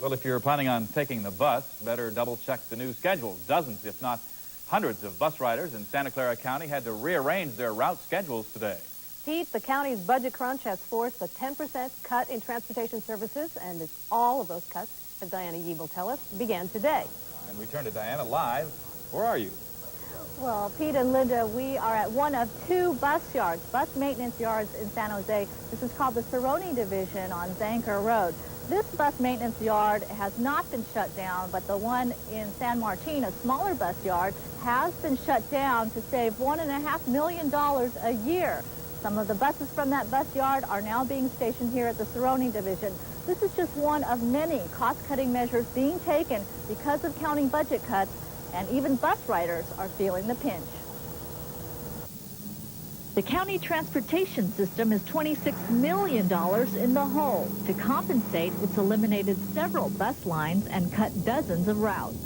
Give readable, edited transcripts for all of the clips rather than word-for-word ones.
Well, if you're planning on taking the bus, better double-check the new schedules. Dozens, if not hundreds, of bus riders in Santa Clara County had to rearrange their route schedules today. Pete, the county's budget crunch has forced a 10% cut in transportation services, and it's all of those cuts, as Diana Yee will tell us, began today. And we turn to Diana live. Where are you? Well, Pete and Linda, we are at one of two bus maintenance yards in San Jose. This is called the Cerrone Division on Zanker Road. This bus maintenance yard has not been shut down, but the one in San Martin, a smaller bus yard, has been shut down to save $1.5 million a year. Some of the buses from that bus yard are now being stationed here at the Cerrone Division. This is just one of many cost-cutting measures being taken because of county budget cuts, and even bus riders are feeling the pinch. The county transportation system is $26 million in the hole. To compensate, it's eliminated several bus lines and cut dozens of routes.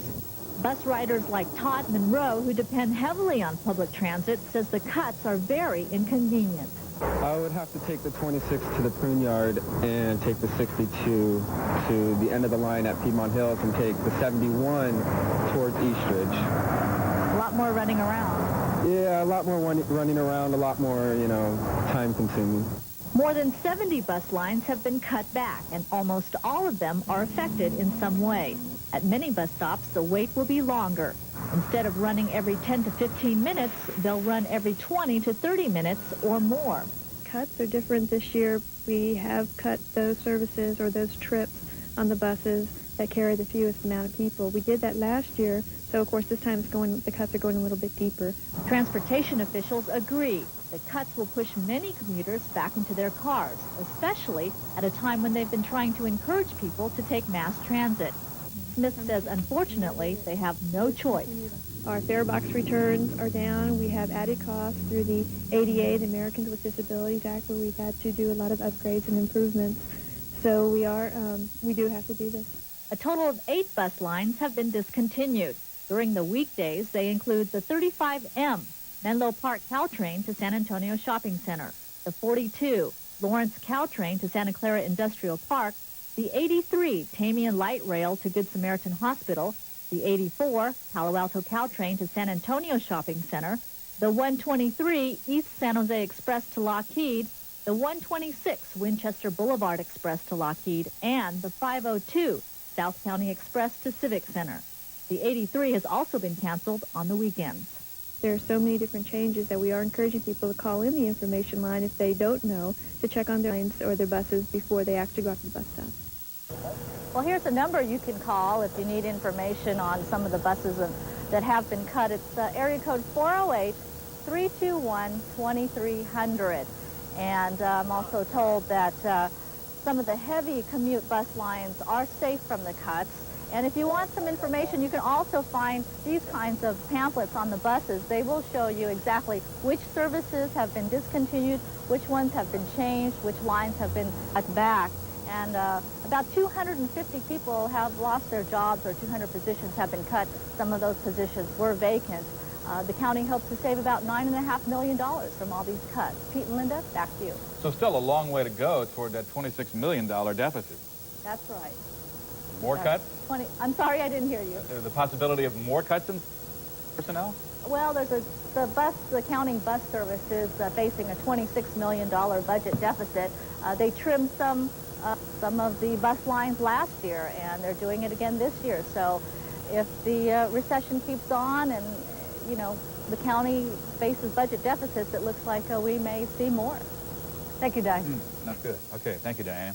Bus riders like Todd Monroe, who depend heavily on public transit, says the cuts are very inconvenient. I would have to take the 26 to the prune yard and take the 62 to the end of the line at Piedmont Hills and take the 71 towards Eastridge. A lot more running around. Yeah, a lot more running around, a lot more, time consuming. More than 70 bus lines have been cut back, and almost all of them are affected in some way. At many bus stops, the wait will be longer. Instead of running every 10 to 15 minutes, they'll run every 20 to 30 minutes or more. Cuts are different this year. We have cut those services or those trips on the buses that carry the fewest amount of people. We did that last year, so of course this time the cuts are going a little bit deeper. Transportation officials agree that cuts will push many commuters back into their cars, especially at a time when they've been trying to encourage people to take mass transit. Smith says, unfortunately, they have no choice. Our fare box returns are down. We have added costs through the ADA, the Americans with Disabilities Act, where we've had to do a lot of upgrades and improvements. So we do have to do this. A total of 8 bus lines have been discontinued. During the weekdays, they include the 35M, Menlo Park Caltrain to San Antonio Shopping Center, the 42, Lawrence Caltrain to Santa Clara Industrial Park, the 83, Tamian Light Rail to Good Samaritan Hospital, the 84, Palo Alto Caltrain to San Antonio Shopping Center, the 123, East San Jose Express to Lockheed, the 126, Winchester Boulevard Express to Lockheed, and the 502, South County Express to Civic Center. The 83 has also been canceled on the weekends. There are so many different changes that we are encouraging people to call in the information line if they don't know, to check on their lines or their buses before they actually go up to the bus stop. Well, here's a number you can call if you need information on some of the buses that have been cut. It's area code 408-321-2300. And I'm also told that some of the heavy commute bus lines are safe from the cuts. And if you want some information, you can also find these kinds of pamphlets on the buses. They will show you exactly which services have been discontinued, which ones have been changed, which lines have been cut back. And about 250 people have lost their jobs, or 200 positions have been cut. Some of those positions were vacant. The county hopes to save about $9.5 million from all these cuts. Pete and Linda, back to you. So still a long way to go toward that $26 million deficit. That's right. More cuts? I'm sorry, I didn't hear you. The possibility of more cuts in personnel? Well, the county bus service is facing a $26 million budget deficit. They trimmed some of the bus lines last year, and they're doing it again this year. So if the recession keeps on and, the county faces budget deficits, it looks like we may see more. Thank you, Diane. That's good. Okay, thank you, Diana.